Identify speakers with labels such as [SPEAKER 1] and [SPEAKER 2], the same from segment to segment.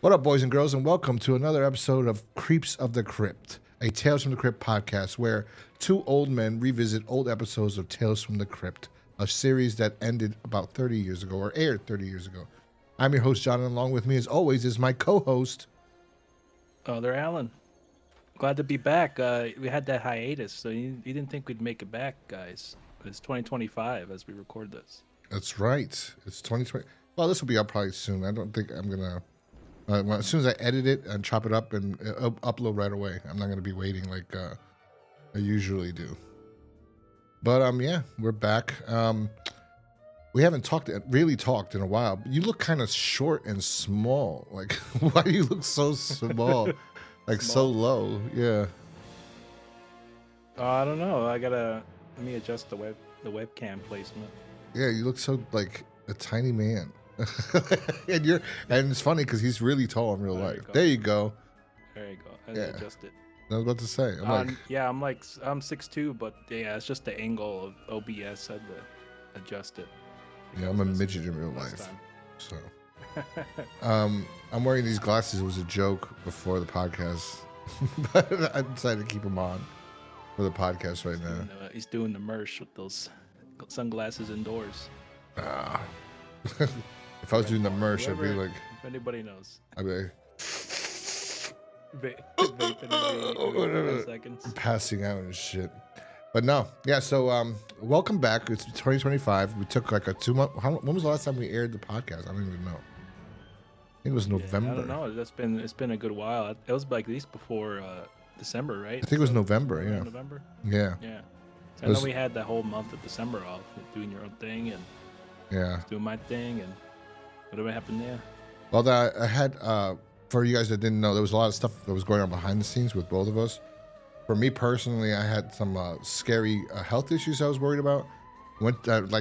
[SPEAKER 1] What up, boys and girls, and welcome to another episode of Creeps of the Crypt, a Tales from the Crypt podcast where two old men revisit old episodes of Tales from the Crypt, a series that ended about 30 years ago, or aired 30 years ago. I'm your host, John, and along with me, as always, is my co-host.
[SPEAKER 2] They're Alan. Glad to be back. We had that hiatus, so you didn't think we'd make it back, guys. It's 2025 as we record this.
[SPEAKER 1] That's right. It's 2020. Well, this will be up probably soon. I don't think I'm going to... as soon as I edit it and chop it up and upload right away, I'm not going to be waiting like I usually do. But yeah, we're back. We haven't really talked in a while. You look kind of short and small. Like, why do you look so small? Like so low? Yeah.
[SPEAKER 2] I don't know. Let me adjust the webcam placement.
[SPEAKER 1] Yeah, you look so like a tiny man. and it's funny because he's really tall in real life. There you go.
[SPEAKER 2] There you go. I adjust it.
[SPEAKER 1] I was about to say. I'm
[SPEAKER 2] 6'2", but yeah, it's just the angle of OBS. I had to adjust it.
[SPEAKER 1] Yeah, I'm a midget in real life. So I'm wearing these glasses. It was a joke before the podcast, but I decided to keep them on for the podcast right now.
[SPEAKER 2] He's doing the merch with those sunglasses indoors.
[SPEAKER 1] If I was doing the merch, I'd be like,
[SPEAKER 2] if anybody knows,
[SPEAKER 1] I'd be like,
[SPEAKER 2] seconds.
[SPEAKER 1] Passing out and shit. But no, yeah. So welcome back. It's 2025. We took like a 2 month. When was the last time we aired the podcast? I don't even know. I think it was November.
[SPEAKER 2] I don't know. It's been a good while. It was like at least before December, right?
[SPEAKER 1] I think it was November. Yeah.
[SPEAKER 2] November.
[SPEAKER 1] Yeah.
[SPEAKER 2] Yeah. So I know we had that whole month of December off, doing your own thing and doing my thing and whatever happened there.
[SPEAKER 1] Well, I had for you guys that didn't know, there was a lot of stuff that was going on behind the scenes with both of us. For me personally, I had some scary health issues I was worried about. We did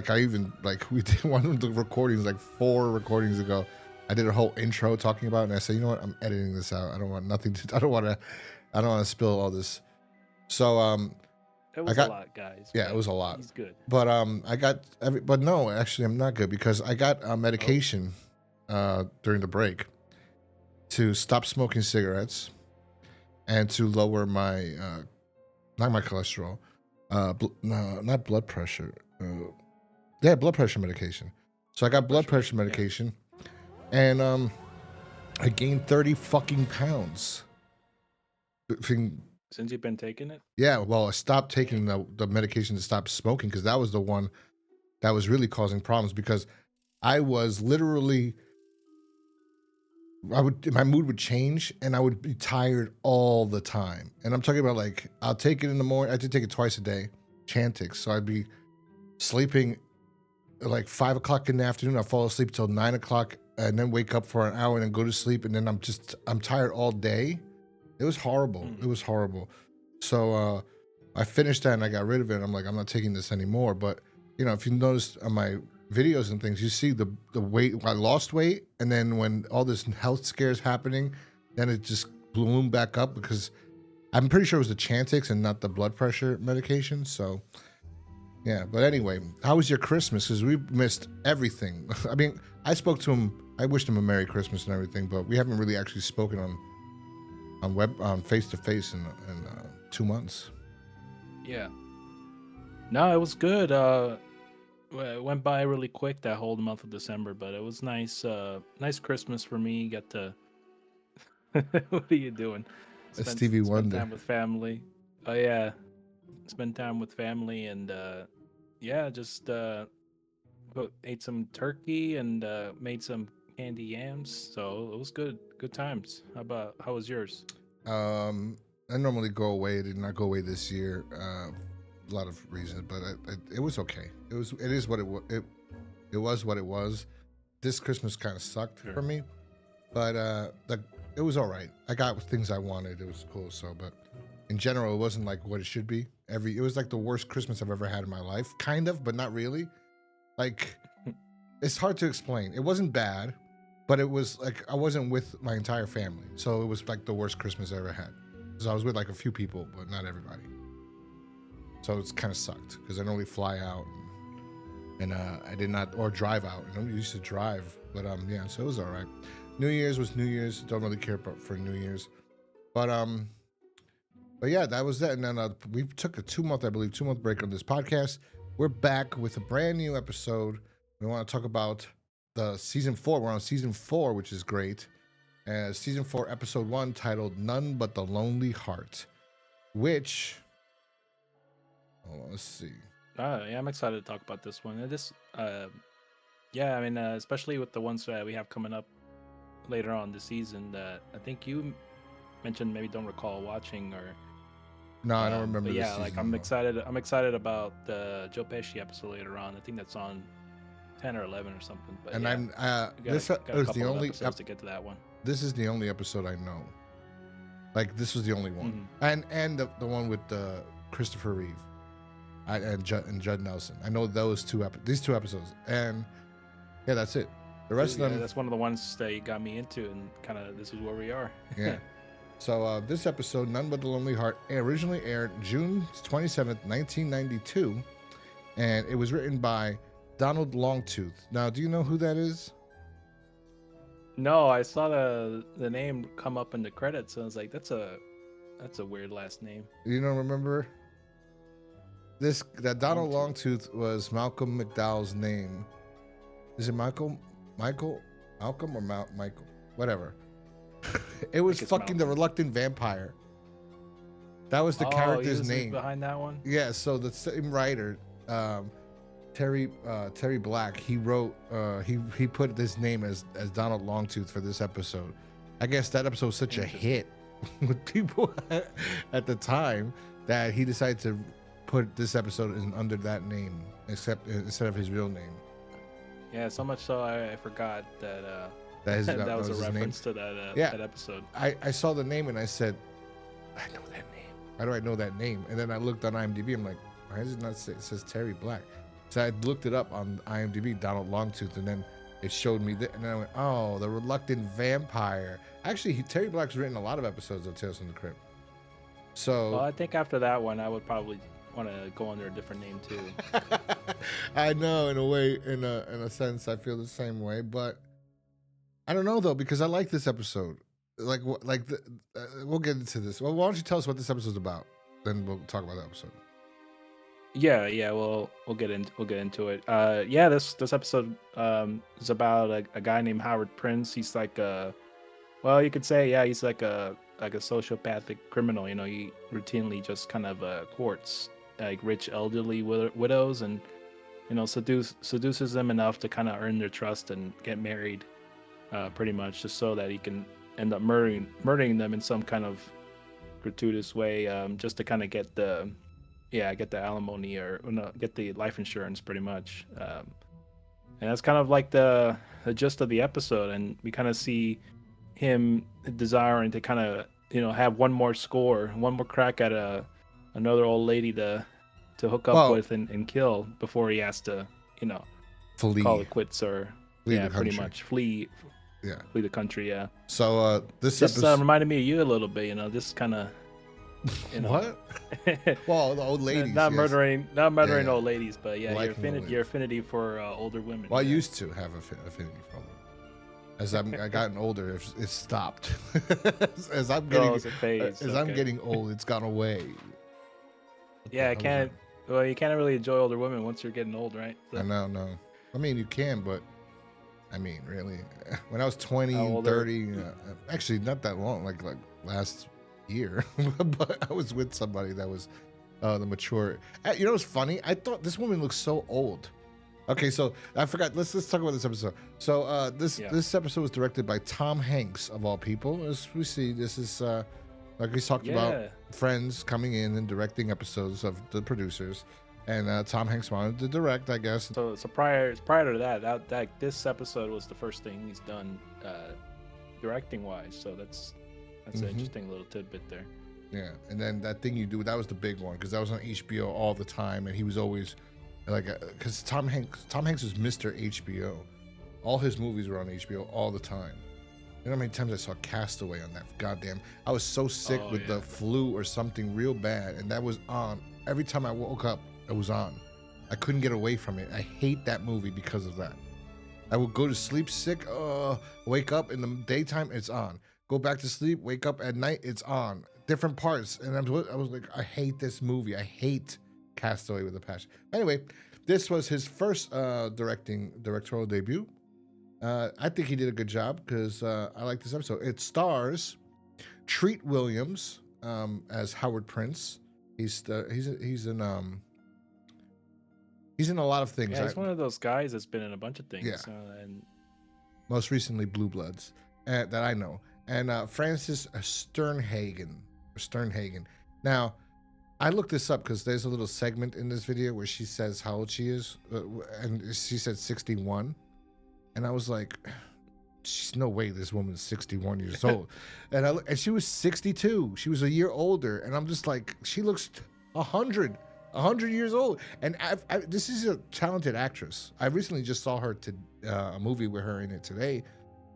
[SPEAKER 1] one of the recordings like 4 recordings ago. I did a whole intro talking about it, and I said, you know what, I'm editing this out. I don't want to spill all this. So
[SPEAKER 2] it was a lot, guys.
[SPEAKER 1] Yeah, it was a lot.
[SPEAKER 2] He's good.
[SPEAKER 1] But but no, actually I'm not good because I got medication during the break to stop smoking cigarettes and to lower my not my cholesterol, not blood pressure. Blood pressure medication. So I got blood pressure medication, and I gained 30 fucking pounds.
[SPEAKER 2] Since you've been taking it?
[SPEAKER 1] Yeah, well, I stopped taking the medication to stop smoking because that was the one that was really causing problems because I was literally, my mood would change and I would be tired all the time. And I'm talking about like, I'll take it in the morning. I did take it twice a day, Chantix. So I'd be sleeping like 5 o'clock in the afternoon. I'd fall asleep till 9 o'clock and then wake up for an hour and then go to sleep. And then I'm tired all day. It was horrible. It was horrible. So I finished that and I got rid of it. I'm like, I'm not taking this anymore. But you know, if you notice on my videos and things, you see the weight. I lost weight, and then when all this health scares happening, then it just ballooned back up because I'm pretty sure it was the Chantix and not the blood pressure medication. So yeah. But anyway, how was your Christmas? Because we missed everything. I mean, I spoke to him. I wished him a Merry Christmas and everything, but we haven't really actually spoken on face to face in 2 months.
[SPEAKER 2] Yeah. No, it was good. It went by really quick that whole month of December, but it was nice. Nice Christmas for me. Got to. What are you doing?
[SPEAKER 1] Stevie Wonder.
[SPEAKER 2] Spend time with family. Oh yeah, spend time with family and just ate some turkey and made some candy yams. So it was good. Good times. How was yours?
[SPEAKER 1] I normally go away. I did not go away this year. A lot of reasons, but it was okay. It is what it was. It was what it was. This Christmas kind of sucked for me, but it was all right. I got things I wanted. It was cool. So, but in general, it wasn't like what it should be. It was like the worst Christmas I've ever had in my life, kind of, but not really. Like, it's hard to explain. It wasn't bad, but it was like I wasn't with my entire family, so it was like the worst Christmas I ever had. So I was with like a few people, but not everybody. So it's kind of sucked because I normally fly out and I did not, or drive out. I used to drive, but yeah, so it was all right. New Year's was New Year's. Don't really care for New Year's, but yeah, that was that. And then we took a 2-month, I believe, 2-month break on this podcast. We're back with a brand new episode. We want to talk about the season 4. We're on season 4, which is great. Season 4, episode 1, titled "None But the Lonely Heart," which, let's see.
[SPEAKER 2] Yeah, I'm excited to talk about this one. Yeah, I mean, especially with the ones that we have coming up later on this season that I think you mentioned, maybe don't recall watching, or
[SPEAKER 1] No, I don't remember.
[SPEAKER 2] But
[SPEAKER 1] this
[SPEAKER 2] yeah, like
[SPEAKER 1] season,
[SPEAKER 2] I'm
[SPEAKER 1] though.
[SPEAKER 2] excited. I'm excited about the Joe Pesci episode later on. I think that's on 10 or 11 or something. But
[SPEAKER 1] And
[SPEAKER 2] yeah,
[SPEAKER 1] I'm this
[SPEAKER 2] got a
[SPEAKER 1] is
[SPEAKER 2] couple
[SPEAKER 1] the
[SPEAKER 2] of
[SPEAKER 1] only
[SPEAKER 2] episodes to get to that one.
[SPEAKER 1] this is the only episode I know. Like, this was the only one, and the one with Christopher Reeve, and Judd Nelson. I know these 2 episodes, and yeah, that's it. The rest of them.
[SPEAKER 2] That's one of the ones that you got me into, and kind of this is where we are.
[SPEAKER 1] Yeah. So this episode, "None But the Lonely Heart," originally aired June 27th, 1992, and it was written by Donald Longtooth. Now, do you know who that is?
[SPEAKER 2] No, I saw the name come up in the credits, and I was like, that's a weird last name.
[SPEAKER 1] You don't remember? That Donald Longtooth was Malcolm McDowell's name. Is it Michael, Malcolm, or Michael? Whatever. It was fucking the Reluctant Vampire. That was the character's name
[SPEAKER 2] behind that one.
[SPEAKER 1] Yeah. So the same writer, Terry Black, he wrote, he put this name as Donald Longtooth for this episode. I guess that episode was such a hit with people at the time that he decided to put this episode under that name, instead of his real name.
[SPEAKER 2] Yeah, so much so I forgot that that was a reference to that episode.
[SPEAKER 1] I saw the name and I said, I know that name. Why do I know that name? And then I looked on IMDb. I'm like, why does it not say? It says Terry Black. So I looked it up on IMDb, Donald Longtooth, and then it showed me that, and then I went, oh, the Reluctant Vampire. Actually, Terry Black's written a lot of episodes of Tales from the Crypt. So,
[SPEAKER 2] well, I think after that one, I would probably want to go under a different name too.
[SPEAKER 1] I know, in a way, in a sense, I feel the same way, but I don't know though, because I like this episode. We'll get into this. Well, why don't you tell us what this episode's about? Then we'll talk about the episode.
[SPEAKER 2] Yeah. We'll get into it. Yeah, this episode is about a guy named Howard Prince. He's like you could say, yeah, he's like a sociopathic criminal. You know, he routinely just kind of courts like rich elderly widows, and you know, seduces them enough to kind of earn their trust and get married, pretty much, just so that he can end up murdering them in some kind of gratuitous way, just to kind of get the alimony, or no, get the life insurance, pretty much. And that's kind of like the gist of the episode, and we kind of see him desiring to kind of, you know, have one more crack at another old lady to hook up with and kill before he has to, you know,
[SPEAKER 1] flee,
[SPEAKER 2] call it quits, or pretty much flee the country. Yeah.
[SPEAKER 1] So this
[SPEAKER 2] episode reminded me of you a little bit. You know, this kind of. You know.
[SPEAKER 1] What? Well, the old ladies.
[SPEAKER 2] Not murdering old ladies, but yeah, your affinity for older women.
[SPEAKER 1] Well, I used to have affinity for them. As I've gotten older, it stopped. as I'm getting old, it's gone away.
[SPEAKER 2] Yeah, I can't. Well, you can't really enjoy older women once you're getting old, right? So.
[SPEAKER 1] I know, no. I mean, you can, but I mean, really, when I was 20 and 30, actually not that long, like last year, but I was with somebody that was the mature. You know what's funny? I thought this woman looked so old. Okay, so I forgot. Let's talk about this episode. So this episode was directed by Tom Hanks, of all people. As we see, this is like we talked about, friends coming in and directing episodes of the producers, and Tom Hanks wanted to direct, I guess.
[SPEAKER 2] So prior to that this episode was the first thing he's done directing wise. So that's an interesting little tidbit there.
[SPEAKER 1] Yeah, and then that thing you do, that was the big one, because that was on HBO all the time, and he was always like, because Tom Hanks was Mr. HBO. All his movies were on HBO all the time. You know how many times I saw Castaway on that goddamn. I was so sick with the flu or something real bad, and that was on every time I woke up. It was on. I couldn't get away from it. I hate that movie because of that. I would go to sleep sick, wake up in the daytime, it's on. Go back to sleep, wake up at night, it's on. Different parts. And I was like, I hate this movie. I hate Castaway with a passion. Anyway, this was his first directorial debut. I think he did a good job because I like this episode. It stars Treat Williams as Howard Prince. He's in a lot of things.
[SPEAKER 2] Yeah, he's one of those guys that's been in a bunch of things.
[SPEAKER 1] Yeah.
[SPEAKER 2] And
[SPEAKER 1] Most recently, Blue Bloods, that I know. And Frances Sternhagen. Now, I looked this up because there's a little segment in this video where she says how old she is, and she said 61, and I was like, "She's no way this woman's 61 years old," and she was 62. She was a year older, and I'm just like, she looks 100 years old. And this is a talented actress. I recently just saw her to a movie with her in it today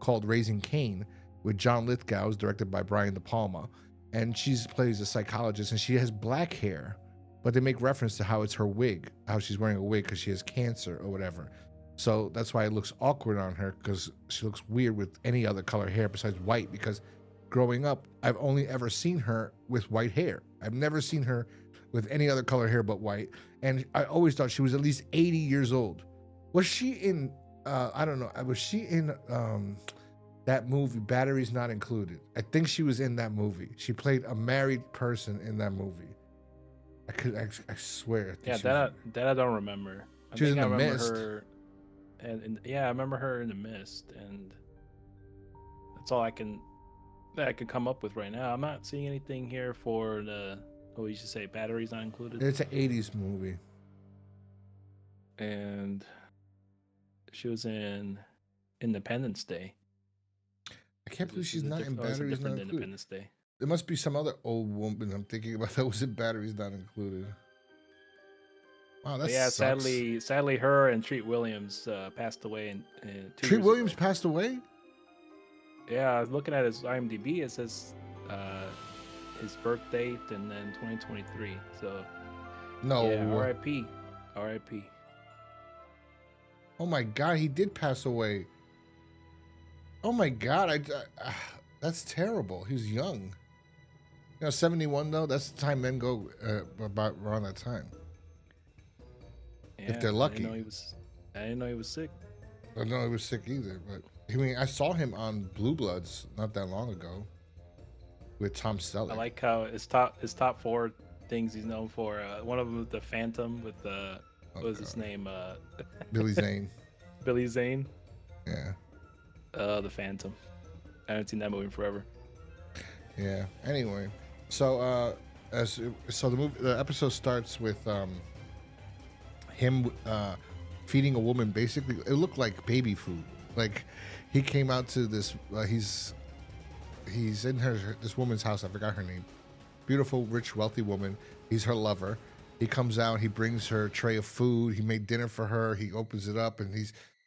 [SPEAKER 1] called Raising Cain with John Lithgow, directed by Brian De Palma. And she plays a psychologist, and she has black hair, but they make reference to how it's her wig, how she's wearing a wig because she has cancer or whatever. So that's why it looks awkward on her, because she looks weird with any other color hair besides white, because growing up, I've only ever seen her with white hair. I've never seen her with any other color hair but white. And I always thought she was at least 80 years old. Was she in, I don't know, was she in that movie, Batteries Not Included? I think she was in that movie. She played a married person in that movie. I swear.
[SPEAKER 2] Yeah, that I don't remember.
[SPEAKER 1] She was in The
[SPEAKER 2] remember
[SPEAKER 1] Mist.
[SPEAKER 2] her, and yeah, I remember her in The Mist, and that's all I could come up with right now. I'm not seeing anything here for the, you should say Batteries Not Included.
[SPEAKER 1] It's an 80s movie.
[SPEAKER 2] And she was in Independence Day.
[SPEAKER 1] I can't believe she's not in Batteries Not Included.
[SPEAKER 2] Independence Day.
[SPEAKER 1] There must be some other old woman I'm thinking about that was in Batteries Not Included. Wow, that's
[SPEAKER 2] yeah. Sadly, her and Treat Williams passed away. In 2 years
[SPEAKER 1] Treat Williams
[SPEAKER 2] ago.
[SPEAKER 1] passed away?
[SPEAKER 2] Yeah, I was looking at his IMDb. It says his birth date and then 2023. So
[SPEAKER 1] no.
[SPEAKER 2] Yeah, R.I.P. R.I.P.
[SPEAKER 1] Oh my God, he did pass away. Oh my God, that's terrible. He was young. 71 though. That's the time men go about around that time.
[SPEAKER 2] Yeah,
[SPEAKER 1] if they're lucky.
[SPEAKER 2] I didn't know he was sick.
[SPEAKER 1] I didn't know he was sick either. But I mean, I saw him on Blue Bloods not that long ago with Tom Selleck.
[SPEAKER 2] I like how his top four things he's known for. One of them was The Phantom with what was his name?
[SPEAKER 1] Billy Zane.
[SPEAKER 2] Billy Zane.
[SPEAKER 1] Yeah.
[SPEAKER 2] The Phantom. I haven't seen that movie in forever.
[SPEAKER 1] Yeah. Anyway, so the episode starts with him feeding a woman. Basically, it looked like baby food. Like he came out to this. He's in this woman's house. I forgot her name. Beautiful, rich, wealthy woman. He's her lover. He comes out. He brings her a tray of food. He made dinner for her. He opens it up, and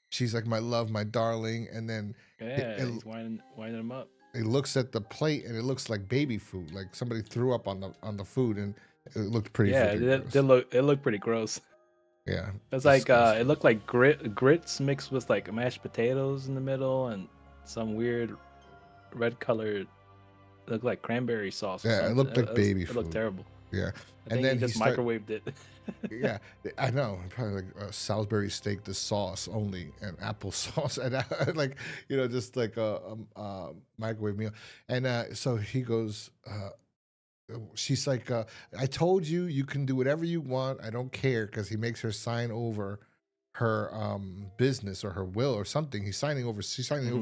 [SPEAKER 1] she's like, my love, my darling. And then
[SPEAKER 2] he's winding him up.
[SPEAKER 1] He looks at the plate, and it looks like baby food. Like somebody threw up on the food, and it looked pretty.
[SPEAKER 2] Yeah, it looked pretty gross.
[SPEAKER 1] Yeah,
[SPEAKER 2] it's like it looked like grits mixed with like mashed potatoes in the middle and some weird red colored. Looked like cranberry sauce.
[SPEAKER 1] Yeah, it looked like baby food.
[SPEAKER 2] It looked terrible.
[SPEAKER 1] Yeah,
[SPEAKER 2] and then he just microwaved it.
[SPEAKER 1] Yeah, I know. Probably like Salisbury steak, the sauce only, and applesauce, and like just like a microwave meal. And so he goes. She's like, I told you, you can do whatever you want. I don't care, because he makes her sign over her business or her will or something. She's signing over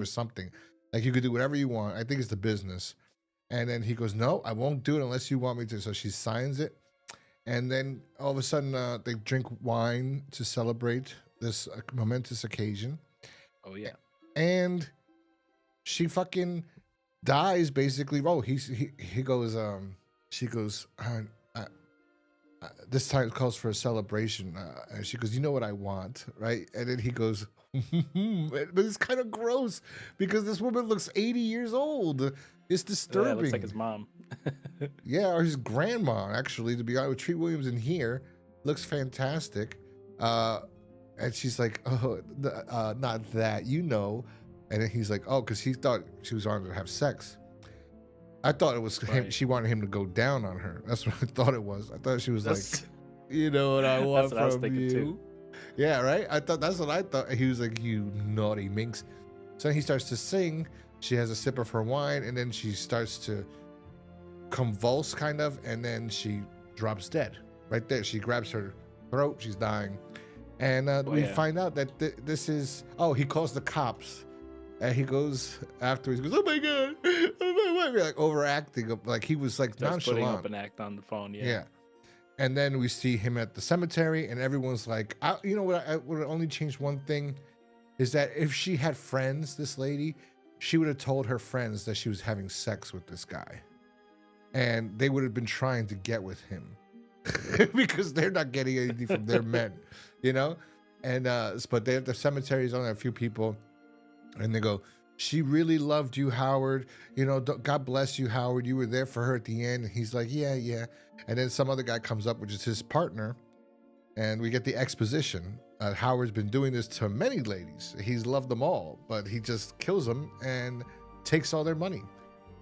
[SPEAKER 1] something. Like, you could do whatever you want. I think it's the business. And then he goes, no, I won't do it unless you want me to. So she signs it. And then all of a sudden they drink wine to celebrate this momentous occasion.
[SPEAKER 2] Oh, yeah.
[SPEAKER 1] And she fucking dies, basically. Oh, he goes, she goes, this time calls for a celebration. And she goes, you know what I want, right? And then he goes, but it's kind of gross because this woman looks 80 years old. It's disturbing.
[SPEAKER 2] Yeah, it looks like his mom.
[SPEAKER 1] Yeah, or his grandma, actually, to be honest with Treat Williams in here. Looks fantastic. And she's like, oh, not that, you know. And then he's like, oh, because he thought she was on to have sex. I thought it was him.
[SPEAKER 2] Right.
[SPEAKER 1] She wanted him to go down on her. That's what I thought it was. I thought she was
[SPEAKER 2] That's
[SPEAKER 1] like, you know what I want
[SPEAKER 2] that's what I was
[SPEAKER 1] from
[SPEAKER 2] thinking
[SPEAKER 1] you.
[SPEAKER 2] too.
[SPEAKER 1] Yeah, right. I thought that's what I thought. He was like, you naughty minx. So he starts to sing. She has a sip of her wine, and then she starts to convulse, kind of, and then she drops dead right there. She grabs her throat. She's dying, and we find out that this is. Oh, he calls the cops. And he goes afterwards. He goes, "Oh my god, oh my wife!" Like overacting, like he was like
[SPEAKER 2] Starts
[SPEAKER 1] nonchalant.
[SPEAKER 2] putting up an act on the phone. Yeah.
[SPEAKER 1] Yeah. And then we see him at the cemetery, and everyone's like, "You know what? I would only change one thing, is that if she had friends, this lady, she would have told her friends that she was having sex with this guy, and they would have been trying to get with him because they're not getting anything from their men, you know." And but they at the cemetery is only a few people. And they go, she really loved you, Howard. You know, God bless you, Howard. You were there for her at the end. And he's like, yeah, yeah. And then some other guy comes up, which is his partner. And we get the exposition. Howard's been doing this to many ladies. He's loved them all, but he just kills them and takes all their money.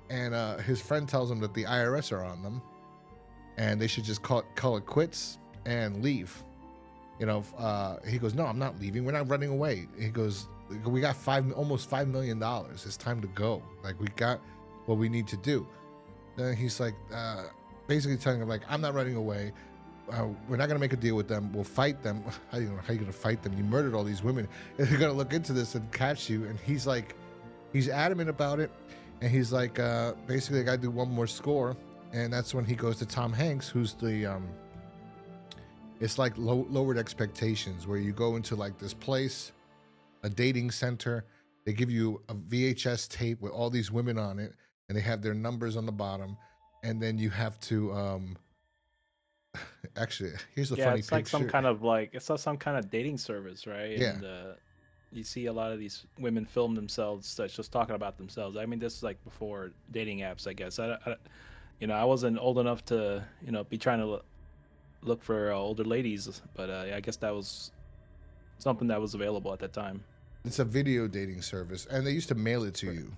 [SPEAKER 1] And his friend tells him that the IRS are on them. And they should just call it quits and leave. You know, he goes, no, I'm not leaving. We're not running away. He goes, we got almost $5 million. It's time to go. Like, we got what we need to do. Then he's like, basically telling him, like, I'm not running away. We're not gonna make a deal with them. We'll fight them. How you gonna fight them? You murdered all these women. And they're gonna look into this and catch you. And he's like, he's adamant about it. And he's like, basically, I gotta do one more score. And that's when he goes to Tom Hanks, who's the it's like lowered expectations, where you go into like this place, a dating center. They give you a VHS tape with all these women on it, and they have their numbers on the bottom. And then you have to actually, here's the funny
[SPEAKER 2] it's like
[SPEAKER 1] picture.
[SPEAKER 2] it's some kind of dating service, right?
[SPEAKER 1] Yeah.
[SPEAKER 2] And you see a lot of these women film themselves just talking about themselves. I mean, this is like before dating apps, I guess. I wasn't old enough to be trying to look for older ladies, but I guess that was something that was available at that time.
[SPEAKER 1] It's a video dating service, and they used to mail it to you.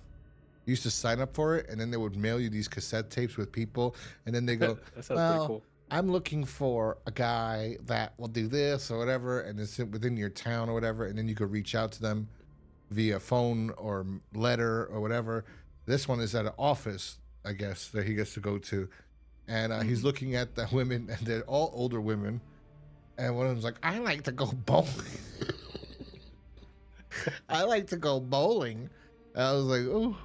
[SPEAKER 1] You used to sign up for it, and then they would mail you these cassette tapes with people, and then they go,
[SPEAKER 2] that sounds pretty cool.
[SPEAKER 1] I'm looking for a guy that will do this or whatever, and it's within your town or whatever, and then you could reach out to them via phone or letter or whatever. This one is at an office, I guess, that he gets to go to, and he's looking at the women, and they're all older women, and one of them's like, I like to go bowling. I like to go bowling. And I was like, oh.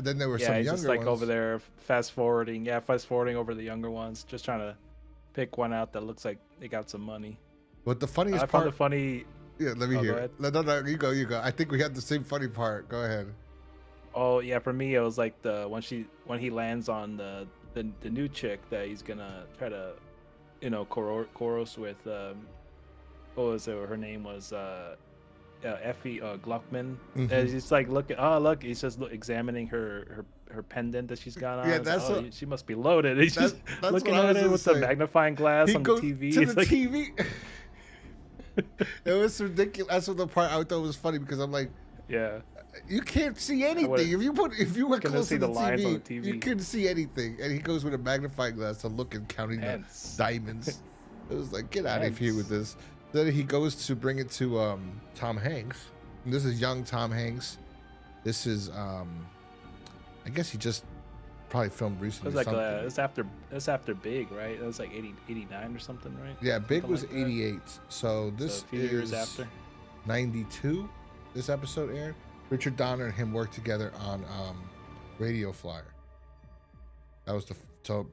[SPEAKER 1] Then there were some
[SPEAKER 2] he's
[SPEAKER 1] younger
[SPEAKER 2] just like
[SPEAKER 1] ones.
[SPEAKER 2] over there fast forwarding over the younger ones, just trying to pick one out that looks like they got some money.
[SPEAKER 1] But the funniest
[SPEAKER 2] I found it funny.
[SPEAKER 1] Yeah, let me hear.
[SPEAKER 2] Go ahead.
[SPEAKER 1] No, you go. I think we had the same funny part. Go ahead.
[SPEAKER 2] Oh yeah, for me it was like when he lands on the new chick that he's gonna try to, chorus with. What was it? Her name was Effie Gluckman.
[SPEAKER 1] Mhm.
[SPEAKER 2] He's like look, he's just examining her pendant that she's got on.
[SPEAKER 1] Yeah, that's
[SPEAKER 2] she must be loaded. He's just
[SPEAKER 1] that's
[SPEAKER 2] looking
[SPEAKER 1] what I
[SPEAKER 2] at
[SPEAKER 1] was
[SPEAKER 2] it with
[SPEAKER 1] gonna
[SPEAKER 2] the
[SPEAKER 1] say.
[SPEAKER 2] magnifying glass on the TV.
[SPEAKER 1] To
[SPEAKER 2] It's
[SPEAKER 1] the
[SPEAKER 2] like,
[SPEAKER 1] TV. It was ridiculous. That's what the part I thought was funny, because I'm like,
[SPEAKER 2] yeah,
[SPEAKER 1] you can't see anything. If you were
[SPEAKER 2] couldn't
[SPEAKER 1] close
[SPEAKER 2] see
[SPEAKER 1] to the
[SPEAKER 2] the lines on the
[SPEAKER 1] TV,
[SPEAKER 2] TV.
[SPEAKER 1] you couldn't see anything. And he goes with a magnifying glass to look and counting the diamonds. It was like, get out of here with this. Then he goes to bring it to Tom Hanks. And this is young Tom Hanks. This is I guess he just probably filmed
[SPEAKER 2] it
[SPEAKER 1] recently.
[SPEAKER 2] was like it's after Big, right? It was like 89 or something, right?
[SPEAKER 1] Yeah, Big
[SPEAKER 2] Something
[SPEAKER 1] was
[SPEAKER 2] like that.
[SPEAKER 1] 88. So this
[SPEAKER 2] a few
[SPEAKER 1] is
[SPEAKER 2] years after.
[SPEAKER 1] 92. This episode aired. Richard Donner and him worked together on Radio Flyer. That was so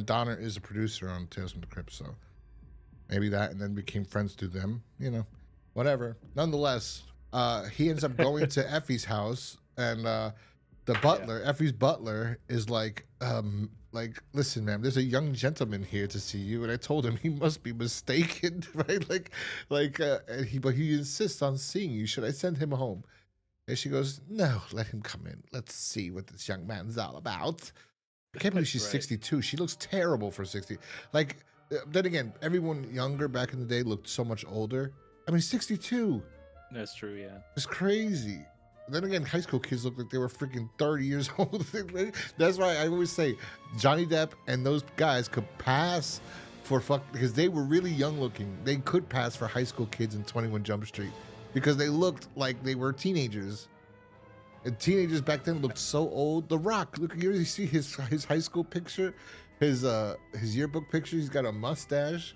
[SPEAKER 1] Donner is a producer on Tales from the Crypt, so maybe that, and then became friends through them. Whatever. Nonetheless, he ends up going to Effie's house, and the butler, Effie's butler, is like, listen, ma'am, there's a young gentleman here to see you, and I told him he must be mistaken, right? But he insists on seeing you. Should I send him home? And she goes, no, let him come in. Let's see what this young man's all about. I can't believe she's
[SPEAKER 2] Right.
[SPEAKER 1] 62. She looks terrible for 60. Then again, everyone younger back in the day looked so much older. I mean, 62.
[SPEAKER 2] That's true. Yeah.
[SPEAKER 1] It's crazy. Then again, high school kids look like they were freaking 30 years old. That's why I always say Johnny Depp and those guys could pass for because they were really young looking. They could pass for high school kids in 21 Jump Street because they looked like they were teenagers. And teenagers back then looked so old. The Rock, look, you already see his high school picture, his yearbook picture. He's got a mustache.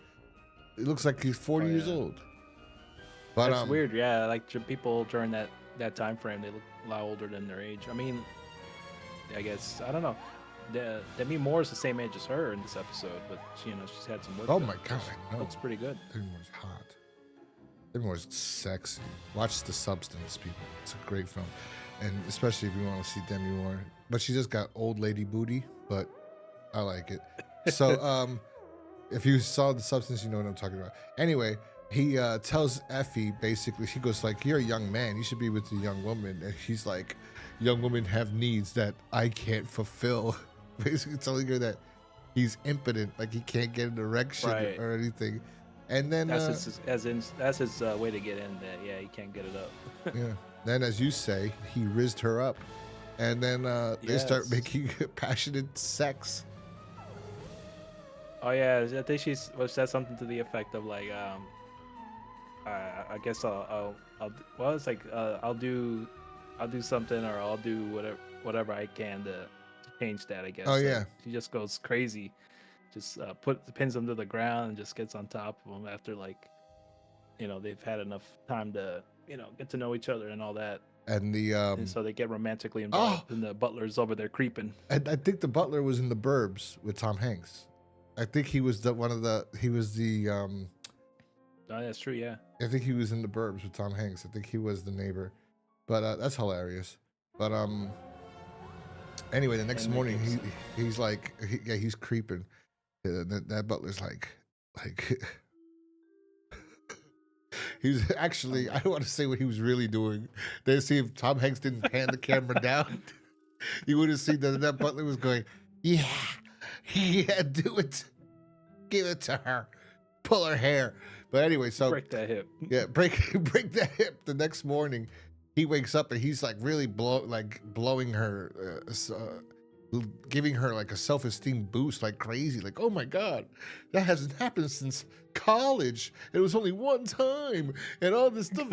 [SPEAKER 1] It looks like he's 40 years old. But
[SPEAKER 2] that's weird. Yeah, like people during that time frame, they look a lot older than their age. I mean, I guess I don't know. Demi Moore is the same age as her in this episode, but she's had some work.
[SPEAKER 1] Oh my god, I know.
[SPEAKER 2] Looks pretty good.
[SPEAKER 1] Demi Moore's hot. Demi Moore's sexy. Watch The Substance, people. It's a great film, and especially if you want to see Demi Moore. But she just got old lady booty, but I like it. So, if you saw The Substance, you know what I'm talking about. Anyway. He tells Effie, basically, he goes like, you're a young man, you should be with a young woman. And he's like, young women have needs that I can't fulfill. Basically telling her that he's impotent, like he can't get an erection or anything. And then
[SPEAKER 2] that's his way to get in that, yeah, he can't get it up.
[SPEAKER 1] Yeah. Then, as you say, he rizzed her up. And then they start making passionate sex.
[SPEAKER 2] Oh yeah, I think she said something to the effect of like, I guess I'll do something, or I'll do whatever I can to change that, I guess.
[SPEAKER 1] Oh yeah.
[SPEAKER 2] She just goes crazy, just pins him to the ground and just gets on top of him after they've had enough time to get to know each other and all that.
[SPEAKER 1] And
[SPEAKER 2] and so they get romantically involved, and the butler's over there creeping.
[SPEAKER 1] And I think the butler was in The Burbs with Tom Hanks. I think he was
[SPEAKER 2] Oh, that's true, yeah.
[SPEAKER 1] I think he was in The Burbs with Tom Hanks. I think he was the neighbor. But that's hilarious. But anyway, the next morning he's like he's creeping. That butler's like he's actually, I don't want to say what he was really doing. They see if Tom Hanks didn't pan the camera down, you would have seen that butler was going, yeah, do it. Give it to her. Pull her hair. But anyway, so
[SPEAKER 2] break that hip.
[SPEAKER 1] Yeah, break that hip. The next morning, he wakes up and he's like really blowing her, giving her like a self-esteem boost like crazy. Like, oh my god, that hasn't happened since college. It was only one time, and all this stuff.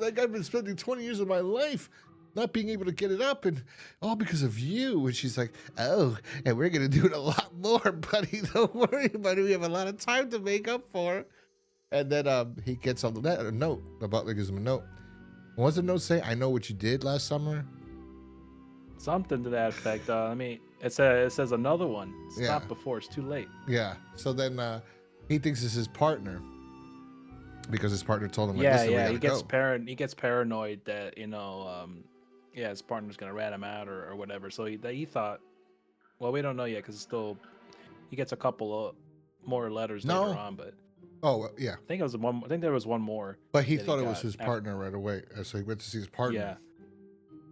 [SPEAKER 1] Like I've been spending 20 years of my life not being able to get it up, and all because of you. And she's like, oh, and we're gonna do it a lot more, buddy. Don't worry, buddy. We have a lot of time to make up for. And then he gets a note. The butler gives him a note. What does the note say? I know what you did last summer.
[SPEAKER 2] Something to that effect. I mean, it says another one. Stop before it's too late.
[SPEAKER 1] Yeah. So then he thinks it's his partner because his partner told him. Like,
[SPEAKER 2] yeah. He gets paranoid that his partner's gonna rat him out or whatever. So he thought, well, we don't know yet because he gets a couple of more letters later on, but.
[SPEAKER 1] Oh yeah,
[SPEAKER 2] I think there was one more.
[SPEAKER 1] But he thought it was his partner right away, so he went to see his partner.
[SPEAKER 2] Yeah,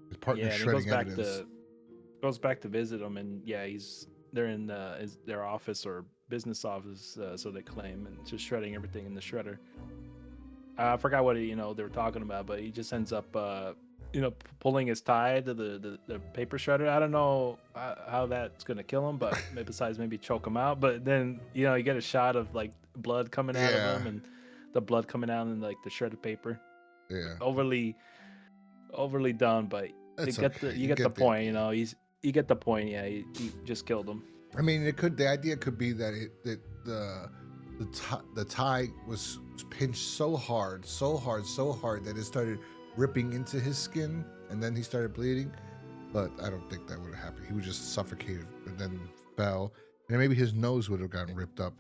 [SPEAKER 1] his partner shredding evidence.
[SPEAKER 2] Goes back to visit him, and they're in their office or business office, so they claim, and just shredding everything in the shredder. I forgot what they were talking about, but he just ends up pulling his tie to the paper shredder. I don't know how that's gonna kill him, but besides maybe choke him out. But then you get a shot of like blood coming out of him, and the blood coming out in like the shredded paper.
[SPEAKER 1] Yeah,
[SPEAKER 2] overly done, but you get the point. You get the point. Yeah, he just killed him.
[SPEAKER 1] I mean, the idea could be that the tie was pinched so hard that it started ripping into his skin, and then he started bleeding. But I don't think that would have happened. He was just suffocated and then fell, and maybe his nose would have gotten ripped up.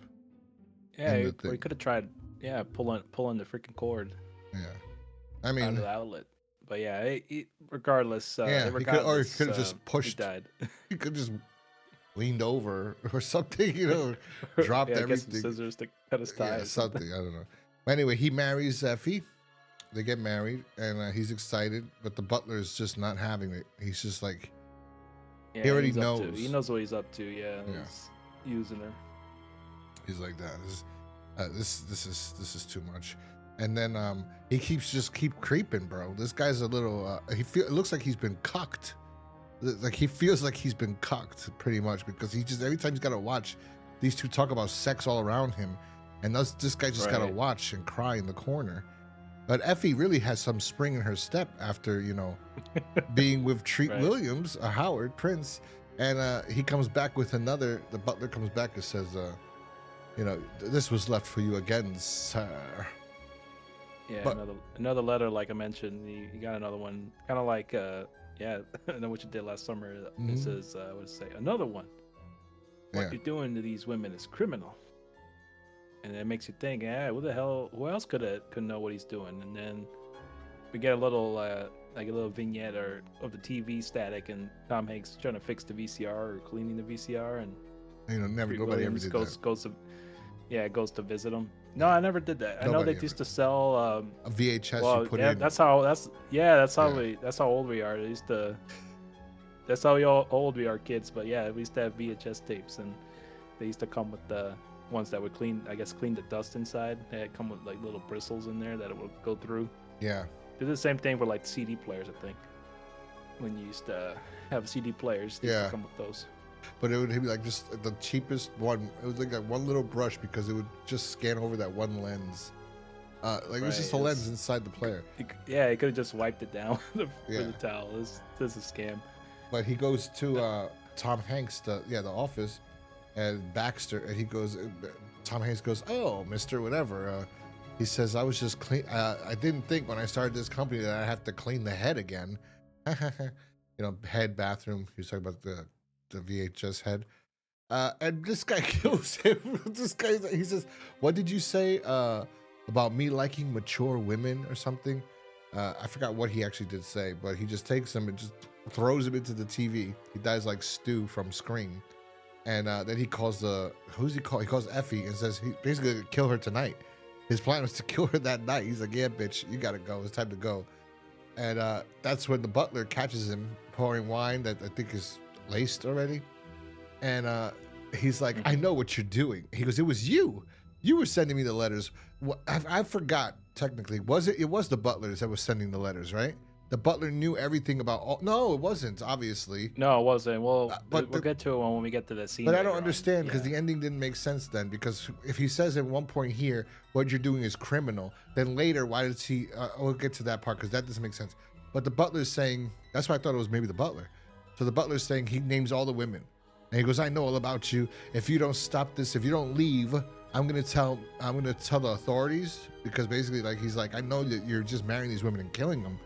[SPEAKER 2] Yeah, he could have tried. Yeah, pulling the freaking cord.
[SPEAKER 1] Yeah, I mean,
[SPEAKER 2] out of the outlet. But yeah, regardless.
[SPEAKER 1] He could have just pushed.
[SPEAKER 2] He died.
[SPEAKER 1] He could just leaned over or something. Dropped everything.
[SPEAKER 2] Get some scissors to cut his tie.
[SPEAKER 1] Yeah, something. I don't know. Anyway, he marries Effie. They get married, and he's excited, but the butler is just not having it. He's just like, he already knows.
[SPEAKER 2] He knows what he's up to. Yeah. He's using her.
[SPEAKER 1] He's like that. This is too much. And then he keep creeping, bro. This guy's a little. It looks like he's been cucked. Like he feels like he's been cucked pretty much because he just every time he's got to watch these two talk about sex all around him, and this guy just got to watch and cry in the corner. But Effie really has some spring in her step after being with Treat Williams, Howard Prince, and he comes back with another. The butler comes back and says, this was left for you again, sir.
[SPEAKER 2] Yeah, but, another letter, like I mentioned. You got another one, kind of like I know what you did last summer. It says, what does it say? Another one. What you're doing to these women is criminal. And it makes you think, what the hell? Who else could know what he's doing? And then we get a little vignette of the TV static, and Tom Hanks trying to fix the VCR or cleaning the VCR, and
[SPEAKER 1] nobody ever did that.
[SPEAKER 2] Goes to visit him. No, I never did that. I know they used to sell
[SPEAKER 1] a VHS. You put in.
[SPEAKER 2] That's how old we are. That's how old we are, kids. But yeah, we used to have VHS tapes, and they used to come with the ones that would clean the dust inside. They had come with like little bristles in there that it would go through.
[SPEAKER 1] Yeah.
[SPEAKER 2] Did the same thing for like CD players, I think. When you used to have CD players, they used to come with those.
[SPEAKER 1] But it would be like just the cheapest one. It was like that one little brush because it would just scan over that one lens. It was just a lens inside the player.
[SPEAKER 2] It could have just wiped it down with the towel. This is a scam.
[SPEAKER 1] But he goes to Tom Hanks, the office, and Baxter, and he goes. Tom Hanks goes, "Oh, Mister, whatever." He says, "I was just clean. I didn't think when I started this company that I have to clean the head again." Head, bathroom. He was talking about the VHS head. And this guy kills him. He says, "What did you say about me liking mature women or something?" I forgot what he actually did say, but he just takes him and just throws him into the TV. He dies like Stu from Scream. And then he calls who's he call? He calls Effie and says he basically gonna kill her tonight. His plan was to kill her that night. He's like, "Yeah, bitch, you gotta go. It's time to go." And that's when the butler catches him pouring wine that I think is laced already. And he's like, "I know what you're doing." He goes, "It was you. You were sending me the letters." I forgot, technically. It was the butlers that was sending the letters, right? The butler knew everything about all... No, it wasn't, obviously.
[SPEAKER 2] No, it wasn't. Well, we'll get to it when we get to the scene.
[SPEAKER 1] But I don't understand, because the ending didn't make sense then. Because if he says at one point here, what you're doing is criminal, then later, why did he... we'll get to that part, because that doesn't make sense. But the butler's saying... That's why I thought it was maybe the butler. So the butler's saying he names all the women. And he goes, "I know all about you. If you don't stop this, if you don't leave, I'm gonna tell the authorities." Because basically, like, he's like, "I know that you're just marrying these women and killing them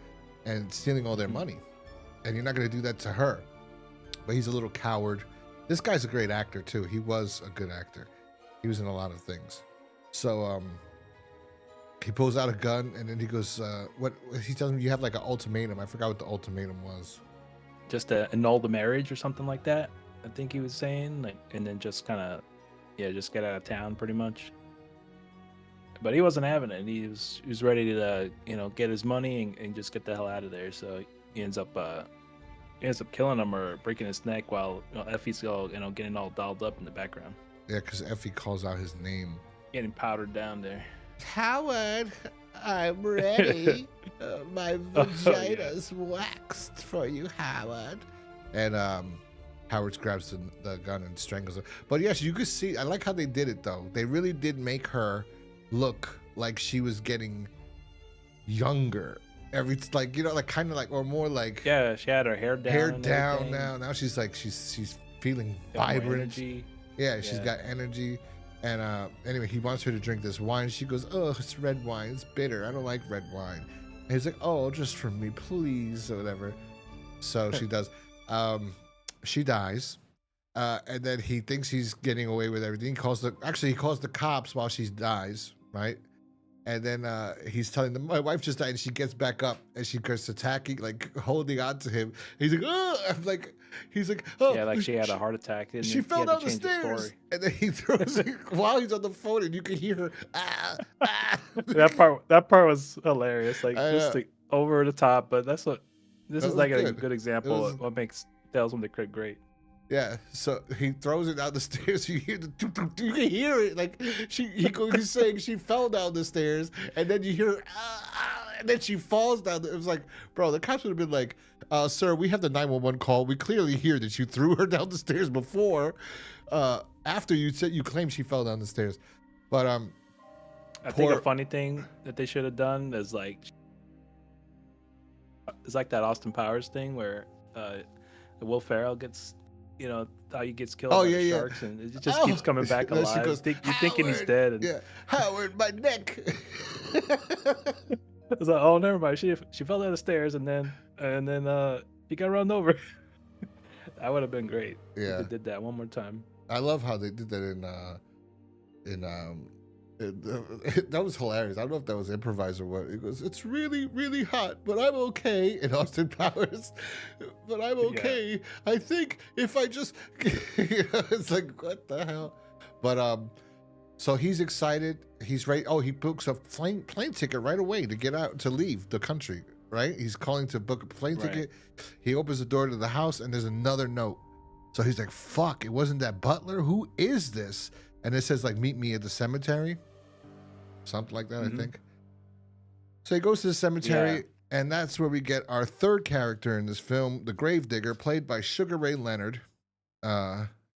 [SPEAKER 1] and stealing all their money, and you're not gonna do that to her." But he's a little coward. This guy's a great actor too. He was a good actor. He was in a lot of things. So he pulls out a gun and then he goes, what he tells him, "You have like an ultimatum." I forgot what the ultimatum was.
[SPEAKER 2] Just to annul the marriage or something like that, I think he was saying, like, and then just kind of, just get out of town pretty much. But he wasn't having it. He was ready to, get his money and just get the hell out of there. So he ends up killing him or breaking his neck while Effie's all, getting all dolled up in the background.
[SPEAKER 1] Yeah, because Effie calls out his name.
[SPEAKER 2] Getting powdered down there.
[SPEAKER 1] "Howard, I'm ready. My vagina's waxed for you, Howard." And Howard grabs the gun and strangles her. But yes, you could see, I like how they did it though. They really did make her look like she was getting younger. Kind of like, or more like,
[SPEAKER 2] she had her hair down.
[SPEAKER 1] Now she's like, she's feeling vibrant. Yeah, she's got energy. And anyway, he wants her to drink this wine. She goes, "Oh, it's red wine. It's bitter. I don't like red wine." And he's like, "Oh, just for me, please," or whatever. So she does. She dies. And then he thinks he's getting away with everything. He calls the cops while she dies, right? And then he's telling them, "My wife just died," and she gets back up and she starts attacking, like holding on to him. He's like, "Oh!" He's like, "Oh!"
[SPEAKER 2] Yeah, like she had a heart attack.
[SPEAKER 1] She fell down the stairs, and then he throws while he's on the phone, and you can hear her.
[SPEAKER 2] That part was hilarious, like just like, over the top. But this is like a good example of what makes Tales from the Crypt great.
[SPEAKER 1] Yeah, so he throws it down the stairs. You hear you can hear it. Like he's saying she fell down the stairs, and then you hear, and then she falls down. It was like, bro, the cops would have been like, sir, we have the 911 call. We clearly hear that you threw her down the stairs before, after you said you claim she fell down the stairs. But
[SPEAKER 2] I think a funny thing that they should have done is like, it's like that Austin Powers thing where Will Ferrell gets, how he gets killed by the sharks, and it just keeps coming back alive. Goes, you're thinking he's dead. And...
[SPEAKER 1] Yeah, Howard, my neck.
[SPEAKER 2] I was like, oh, never mind. She fell down the stairs, and then she got run over. That would have been great.
[SPEAKER 1] Yeah,
[SPEAKER 2] if they did that one more time.
[SPEAKER 1] I love how they did that that was hilarious. I don't know if that was improvised or what. It goes, it's really, really hot, but I'm okay. In Austin Powers, but I'm okay. Yeah. I think if I just, it's like, what the hell? But so he's excited. He's ready. Oh, he books a plane ticket right away to get out, to leave the country. Right? He's calling to book a plane ticket. He opens the door to the house, and there's another note. So he's like, fuck, it wasn't that butler? Who is this? And it says, like, meet me at the cemetery. Something like that, I think. So he goes to the cemetery, and that's where we get our third character in this film, the Gravedigger, played by Sugar Ray Leonard.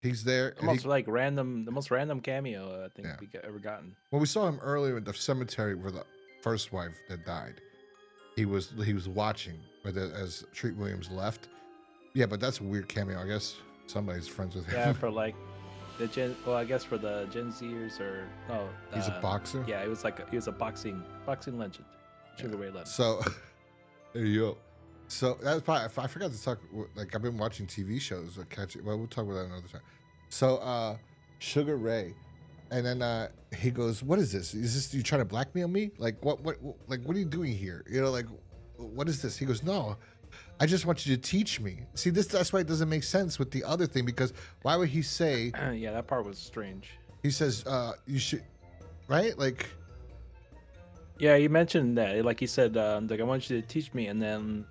[SPEAKER 1] He's there.
[SPEAKER 2] The most random cameo I think we ever gotten.
[SPEAKER 1] Well, we saw him earlier in the cemetery where the first wife that died. He was watching as Treat Williams left. Yeah, but that's a weird cameo. I guess somebody's friends with him.
[SPEAKER 2] Yeah, for like I guess for the Gen Zers
[SPEAKER 1] he's a boxer.
[SPEAKER 2] Yeah, he was a boxing legend, Sugar Ray Leonard.
[SPEAKER 1] So there you go. So that's probably, I forgot to talk. Like, I've been watching TV shows. Well, we'll talk about that another time. So Sugar Ray, and then he goes, "What is this? Is this you trying to blackmail me? Like what are you doing here? Like what is this?" He goes, "No, I just want you to teach me." See, that's why it doesn't make sense with the other thing, because why would he say...
[SPEAKER 2] Yeah, that part was strange.
[SPEAKER 1] He says, you should... Right? Like...
[SPEAKER 2] Yeah, he mentioned that. Like, he said, like, I want you to teach me, and then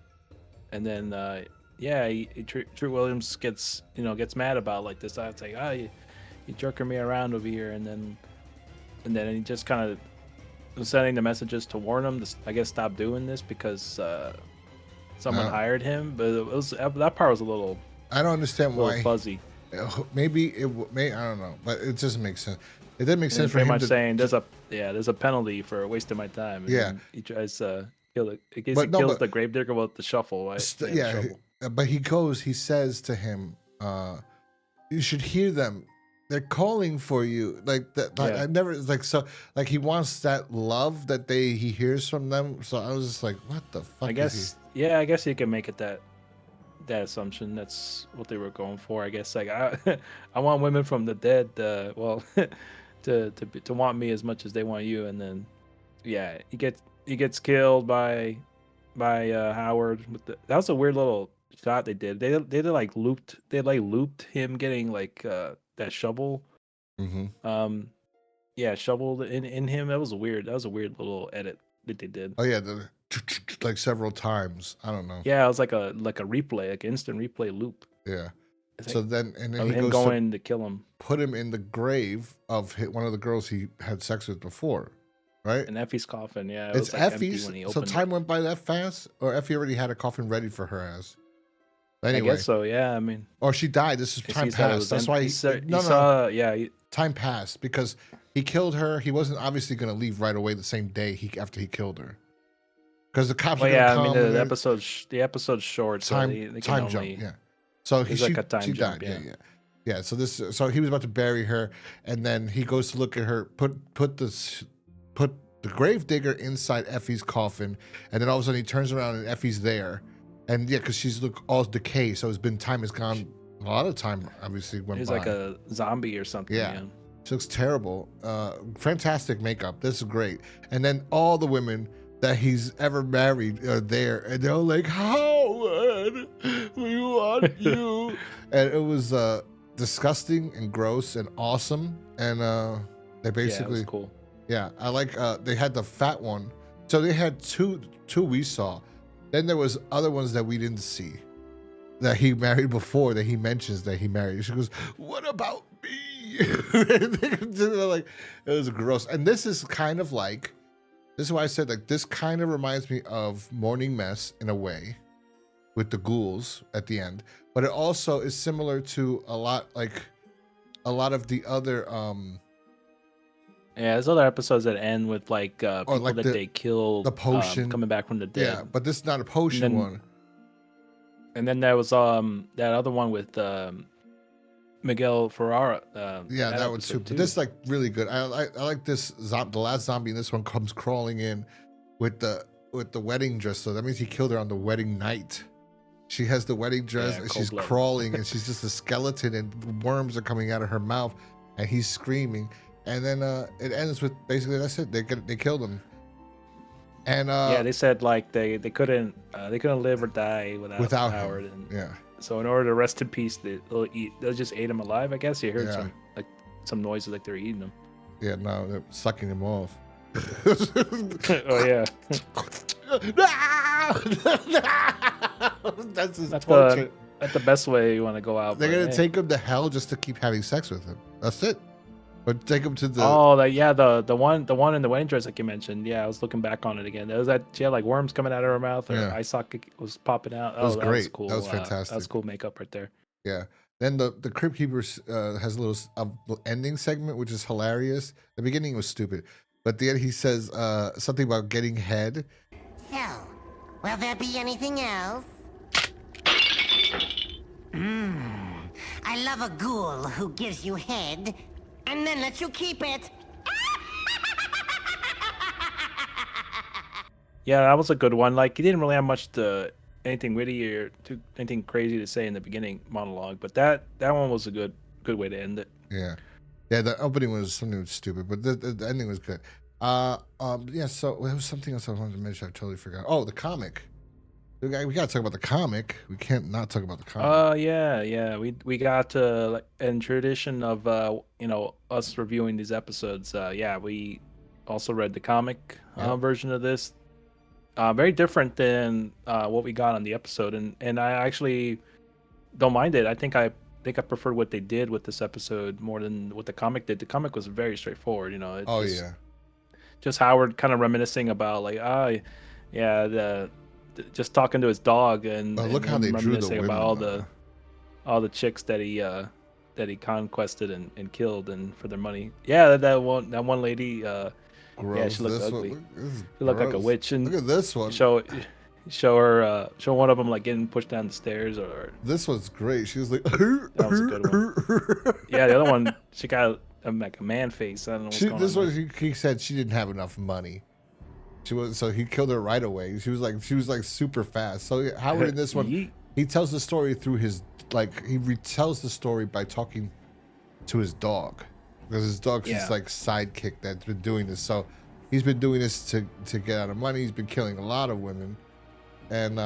[SPEAKER 2] Treat Williams gets mad about, like, this. It's like, you jerking me around over here, and then he just kind of was sending the messages to warn him to, I guess, stop doing this, because... someone hired him, but that part was a little...
[SPEAKER 1] I don't understand why.
[SPEAKER 2] Fuzzy.
[SPEAKER 1] Maybe I don't know, but it doesn't make sense. It doesn't make sense for him
[SPEAKER 2] pretty much saying there's a penalty for wasting my time. And
[SPEAKER 1] yeah,
[SPEAKER 2] he tries to kill it. He kills the Gravedigger with the shuffle. Right?
[SPEAKER 1] But he says to him, "You should hear them. They're calling for you." Like that. Like, I never like so. Like, he wants that love that he hears from them. So I was just like, what the fuck?
[SPEAKER 2] I guess you can make it that assumption. That's what they were going for. I guess, like, I want women from the dead. To want me as much as they want you, and then he gets killed by Howard. That was a weird little shot they did. They looped him getting like that shovel. Shoveled in him. That was a weird little edit that they did.
[SPEAKER 1] Oh yeah, like several times. I don't know.
[SPEAKER 2] Yeah, it was like a replay, like an instant replay loop.
[SPEAKER 1] Yeah.
[SPEAKER 2] It's
[SPEAKER 1] so
[SPEAKER 2] like,
[SPEAKER 1] then he
[SPEAKER 2] goes going to kill him.
[SPEAKER 1] Put him in the grave of one of the girls he had sex with before, right?
[SPEAKER 2] In Effie's coffin. Yeah,
[SPEAKER 1] it's like Effie's. So time went by that fast, or Effie already had a coffin ready for her ass. Anyway,
[SPEAKER 2] I guess so. Yeah, I mean,
[SPEAKER 1] or she died. This is time passed. That's why time passed because he killed her. He wasn't obviously going to leave right away the same day after he killed her, because the cops.
[SPEAKER 2] Well, yeah, I mean the episode's short, so they
[SPEAKER 1] time jump. Yeah, so she died. Yeah. So he was about to bury her, and then he goes to look at her. Put the Gravedigger inside Effie's coffin, and then all of a sudden he turns around and Effie's there. And yeah, because she's all decayed, so time has gone. A lot of time obviously went by.
[SPEAKER 2] He's like a zombie or something. Yeah,
[SPEAKER 1] she looks terrible. Fantastic makeup. This is great. And then all the women that he's ever married are there, and they're all like, "Howard, we want you." And it was disgusting and gross and awesome. And they basically,
[SPEAKER 2] it was cool.
[SPEAKER 1] Yeah, I like. They had the fat one, so they had two we saw. Then there was other ones that we didn't see. that he married before that he mentions that he married. She goes, "What about me?" Like, it was gross. And this is kind of like, this is why I said like this kind of reminds me of Morning Mess in a way, with the ghouls at the end. But it also is similar to a lot of the other
[SPEAKER 2] Yeah, there's other episodes that end with like
[SPEAKER 1] or
[SPEAKER 2] people
[SPEAKER 1] like
[SPEAKER 2] that they killed
[SPEAKER 1] the potion
[SPEAKER 2] coming back from the dead.
[SPEAKER 1] Yeah, but this is not a potion
[SPEAKER 2] then-
[SPEAKER 1] one.
[SPEAKER 2] And then there was that other one with Miguel Ferrara.
[SPEAKER 1] Yeah, that one's too. But this is like really good. I like this. The last zombie in this one comes crawling in with the wedding dress. So that means he killed her on the wedding night. She has the wedding dress
[SPEAKER 2] Yeah,
[SPEAKER 1] and she's
[SPEAKER 2] cold-blooded.
[SPEAKER 1] crawling and she's just a skeleton and worms are coming out of her mouth and he's screaming. And then it ends with basically that's it. They killed him. And
[SPEAKER 2] Yeah, they said like they couldn't live or die without
[SPEAKER 1] him.
[SPEAKER 2] Howard. And
[SPEAKER 1] Yeah.
[SPEAKER 2] so in order to rest in peace, they'll just ate him alive. I guess you heard
[SPEAKER 1] Yeah.
[SPEAKER 2] some noises like they're eating him.
[SPEAKER 1] Yeah, no, they're sucking him off.
[SPEAKER 2] Oh yeah.
[SPEAKER 1] That's his
[SPEAKER 2] That's
[SPEAKER 1] torture.
[SPEAKER 2] That's the best way you want to go out.
[SPEAKER 1] They're
[SPEAKER 2] but,
[SPEAKER 1] gonna
[SPEAKER 2] hey.
[SPEAKER 1] take him to hell just to keep having sex with him. That's it. But take him to the
[SPEAKER 2] the one in the wedding dress like you mentioned. Yeah, I was looking back on it again. There was that she had like worms coming out of her mouth, or
[SPEAKER 1] Yeah.
[SPEAKER 2] eye socket was popping out.
[SPEAKER 1] That was
[SPEAKER 2] That
[SPEAKER 1] great.
[SPEAKER 2] was cool.
[SPEAKER 1] That was fantastic.
[SPEAKER 2] That was cool makeup right there.
[SPEAKER 1] Yeah. Then the Crypt Keeper has a little ending segment, which is hilarious. The beginning was stupid, but the end he says something about getting head.
[SPEAKER 3] So, will there be anything else? I love a ghoul who gives you head and then lets you keep it.
[SPEAKER 2] Yeah, that was a good one. Like he didn't really have much anything witty or anything crazy to say in the beginning monologue, but that one was a good way to end it.
[SPEAKER 1] Yeah. Yeah, the opening was something stupid, but the ending was good. Yeah, so there was something else I wanted to mention. I totally forgot. Oh, the comic. We got to talk about the comic. We can't not talk about the comic.
[SPEAKER 2] Yeah. We got like in tradition of us reviewing these episodes. Yeah, we also read the comic version of this. Very different than what we got on the episode, and I actually don't mind it. I think I preferred what they did with this episode more than what the comic did. The comic was very straightforward, just Howard kind of reminiscing about like just talking to his dog and
[SPEAKER 1] look
[SPEAKER 2] and
[SPEAKER 1] how they drew the
[SPEAKER 2] reminiscing
[SPEAKER 1] women,
[SPEAKER 2] about all the chicks that he conquested and killed and for their money. Yeah, that one lady.
[SPEAKER 1] Gross.
[SPEAKER 2] Yeah, she looked
[SPEAKER 1] This
[SPEAKER 2] ugly.
[SPEAKER 1] This is
[SPEAKER 2] She looked like a
[SPEAKER 1] gross.
[SPEAKER 2] witch. And
[SPEAKER 1] Look at this one.
[SPEAKER 2] show one of them like getting pushed down the stairs or.
[SPEAKER 1] This one's great. She was like,
[SPEAKER 2] That was a good one. Yeah, the other one she got like a man face. I don't know what's going
[SPEAKER 1] This
[SPEAKER 2] on.
[SPEAKER 1] one he said she didn't have enough money. So he killed her right away. She was like super fast. So Howard in this one,
[SPEAKER 2] Yeet.
[SPEAKER 1] he tells the story through his he retells the story by talking to his dog, because his dog's his like sidekick that's been doing this. So he's been doing this to get out of money. He's been killing a lot of women, and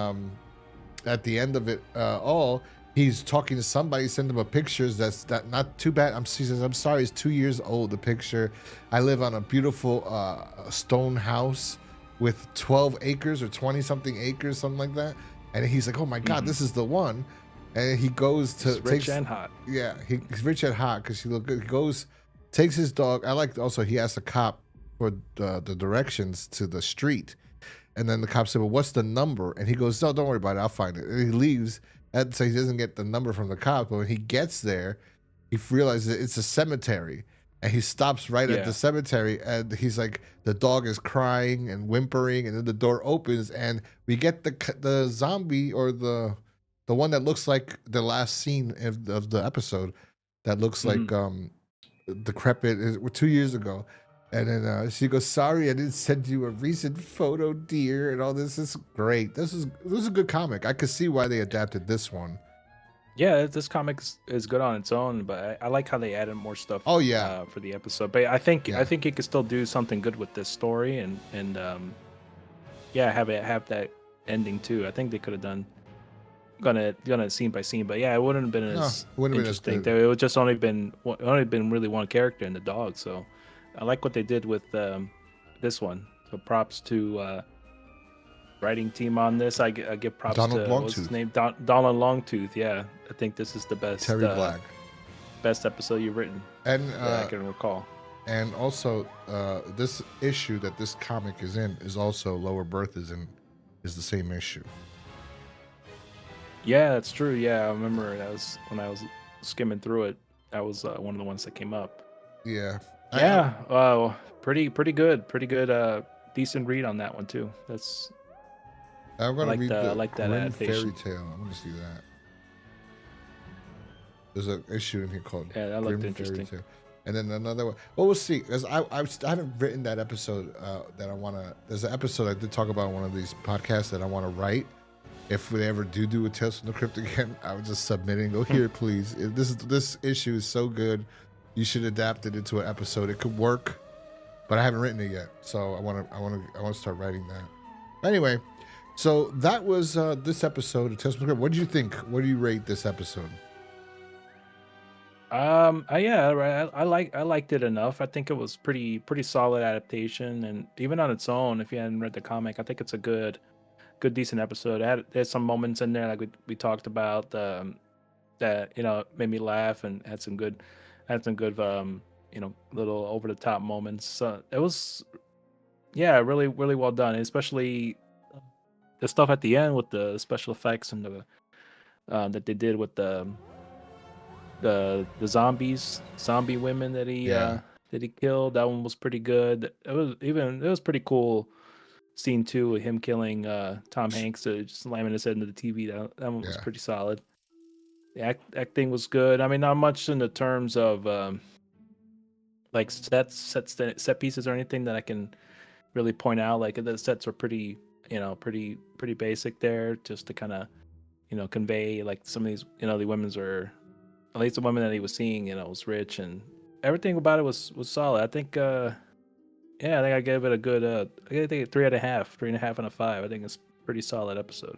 [SPEAKER 1] at the end of it all, he's talking to somebody, send him a pictures that's not too bad. He says, I'm sorry, it's 2 years old, the picture. I live on a beautiful stone house with 12 acres or 20 something acres, something like that. And he's like, oh my God, this is the one. And he goes to
[SPEAKER 2] It's rich and hot.
[SPEAKER 1] Yeah, he's rich and hot because she look good. He goes, takes his dog. I like also he asked the cop for the directions to the street. And then the cop said, well, what's the number? And he goes, no, don't worry about it. I'll find it. And he leaves. And so he doesn't get the number from the cop. But when he gets there, he realizes it's a cemetery. And he stops right at the cemetery. And he's like, the dog is crying and whimpering. And then the door opens. And we get the zombie or the one that looks like the last scene of the episode. That looks like decrepit 2 years ago. And then she goes, sorry, I didn't send you a recent photo, dear. And all this is great. This was a good comic. I could see why they adapted this one.
[SPEAKER 2] Yeah, this comic is good on its own, but I like how they added more stuff.
[SPEAKER 1] Oh yeah,
[SPEAKER 2] for the episode. But I think you could still do something good with this story and have that ending too. I think they could have done gonna scene by scene, but yeah, it wouldn't have been as interesting. It would just only been really one character and the dog. So I like what they did with this one. So props to writing team on this. I give props
[SPEAKER 1] Donald
[SPEAKER 2] to what's his
[SPEAKER 1] Longtooth.
[SPEAKER 2] name, Donald Longtooth. Yeah, I think this is the best
[SPEAKER 1] Terry Black.
[SPEAKER 2] best episode you've written
[SPEAKER 1] And
[SPEAKER 2] that I can recall.
[SPEAKER 1] and also this issue that this comic is in is also Lower Birth is the same issue.
[SPEAKER 2] Yeah, that's true. Yeah, I remember that was when I was skimming through it. That was one of the ones that came up.
[SPEAKER 1] Yeah.
[SPEAKER 2] Yeah, pretty good, decent read on that one too.
[SPEAKER 1] I'm gonna read
[SPEAKER 2] I
[SPEAKER 1] the
[SPEAKER 2] like that
[SPEAKER 1] Grim
[SPEAKER 2] adaptation.
[SPEAKER 1] Fairy Tale. I'm gonna see that. There's an issue in here called
[SPEAKER 2] Yeah, that looked
[SPEAKER 1] Grim
[SPEAKER 2] interesting.
[SPEAKER 1] Fairy Tale. And then another one. Well, we'll see. Because I haven't written that episode that I want to. There's an episode I did talk about on one of these podcasts that I want to write. If we ever do a Tales from the Crypt again, I was just submitting. Go here, please. If this issue is so good, you should adapt it into an episode. It could work, but I haven't written it yet. So I want to start writing that. Anyway, so that was this episode of Tales from the Crypt. What did you think? What do you rate this episode?
[SPEAKER 2] I liked it enough. I think it was pretty solid adaptation, and even on its own, if you hadn't read the comic, I think it's a good decent episode. There's some moments in there like we talked about that made me laugh and had some good little over the top moments. It was really well done, especially the stuff at the end with the special effects and the that they did with the zombie women that he killed. That one was pretty good. It was pretty cool scene too with him killing Tom Hanks, just slamming his head into the TV. That one was pretty solid. The acting was good. I mean, not much in the terms of like set pieces or anything that I can really point out. Like the sets were pretty basic there, just to kind of convey like some of these the women's were, at least the woman that he was seeing was rich, and everything about it was solid. I think I think I gave it a good I think 3.5 out of 5. I think it's a pretty solid episode.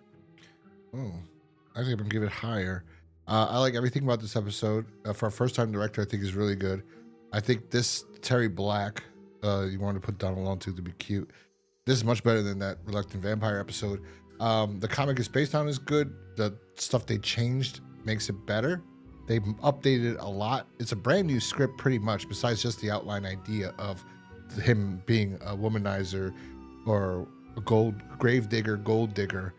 [SPEAKER 1] Oh, I think I'm gonna give it higher. I like everything about this episode. For a first-time director, I think is really good. I think this Terry Black, you wanted to put Donald Longtooth to be cute. This is much better than that Reluctant Vampire episode. The comic is based on is good. The stuff they changed makes it better. They updated a lot. It's a brand new script pretty much, besides just the outline idea of him being a womanizer or a grave digger, gold digger.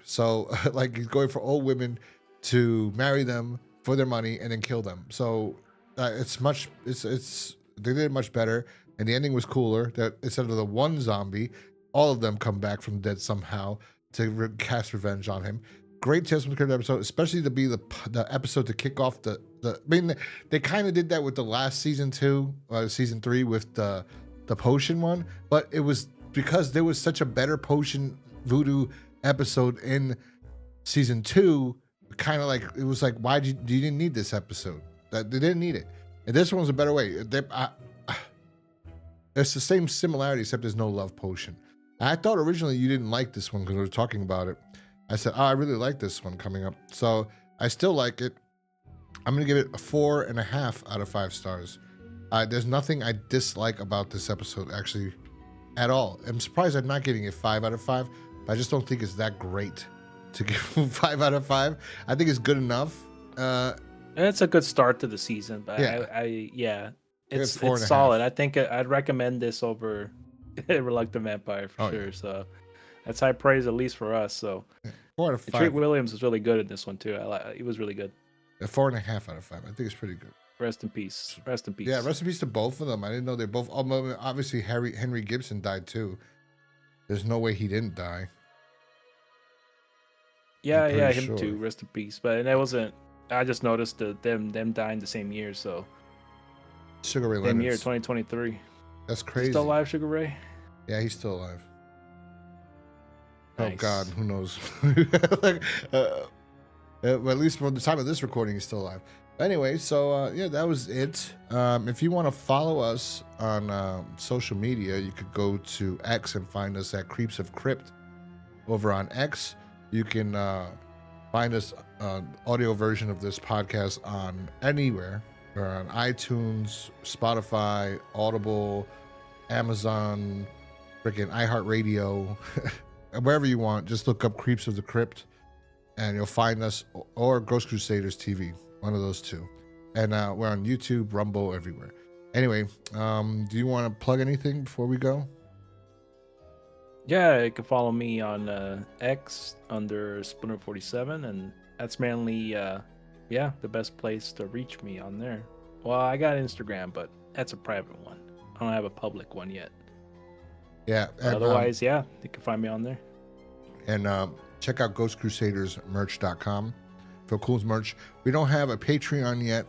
[SPEAKER 1] So like he's going for old women to marry them for their money and then kill them. So they did it much better, and the ending was cooler. That instead of the one zombie, all of them come back from the dead somehow to cast revenge on him. Great Tales from the Crypt episode, especially to be the episode to kick off the. I mean, they kind of did that with the last season 3 with the potion one, but it was because there was such a better potion voodoo episode in season 2. Kind of like it was like, why you didn't need this episode? That they didn't need it, and this one was a better way. It's the same similarity except there's no love potion. I thought originally you didn't like this one because we were talking about it. I said, I really like this one coming up. So I still like it. I'm going to give it a 4.5 out of 5 stars. There's nothing I dislike about this episode, actually, at all. I'm surprised I'm not giving it 5 out of 5, but I just don't think it's that great to give 5 out of 5. I think it's good enough.
[SPEAKER 2] It's a good start to the season, but it's solid. I think I'd recommend this over Reluctant Vampire for sure. Yeah. So that's high praise, at least for us. So
[SPEAKER 1] 4 out of 5.
[SPEAKER 2] Treat Williams was really good in this one too. He was really good.
[SPEAKER 1] A 4.5 out of 5. I think it's pretty good.
[SPEAKER 2] Rest in peace. Rest in peace.
[SPEAKER 1] Yeah, rest in peace to both of them. I didn't know they both. Obviously, Henry Gibson died too. There's no way he didn't die.
[SPEAKER 2] Yeah, him too. Rest in peace. But it wasn't. I just noticed them dying the same year. So
[SPEAKER 1] Sugar Ray Leonard.
[SPEAKER 2] Same year, 2023.
[SPEAKER 1] That's crazy.
[SPEAKER 2] Still alive, Sugar Ray?
[SPEAKER 1] Yeah, he's still alive.
[SPEAKER 2] Nice.
[SPEAKER 1] Oh God, who knows? Well, at least from the time of this recording, he's still alive. Anyway, so that was it. If you want to follow us on social media, you could go to X and find us at Creeps of Crypt over on X. You can find us audio version of this podcast on anywhere. We're on iTunes, Spotify, Audible, Amazon, freaking iHeartRadio, wherever you want. Just look up Creeps of the Crypt, and you'll find us, or Ghost Crusaders TV, one of those two. And we're on YouTube, Rumble, everywhere. Anyway, do you want to plug anything before we go?
[SPEAKER 2] Yeah, you can follow me on X under Splinter47, and that's mainly the best place to reach me on there. Well, I got Instagram, but that's a private one. I don't have a public one yet.
[SPEAKER 1] Yeah. And,
[SPEAKER 2] otherwise, you can find me on there.
[SPEAKER 1] And check out ghostcrusadersmerch.com for Cool's merch. We don't have a Patreon yet.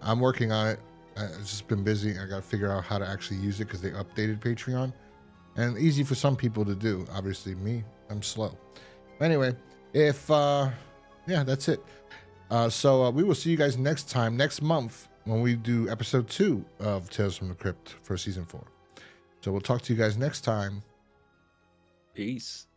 [SPEAKER 1] I'm working on it. It's just been busy. I got to figure out how to actually use it because they updated Patreon. And easy for some people to do. Obviously, me, I'm slow. Anyway, that's it. So we will see you guys next month, when we do episode 2 of Tales from the Crypt for season 4. So we'll talk to you guys next time.
[SPEAKER 2] Peace.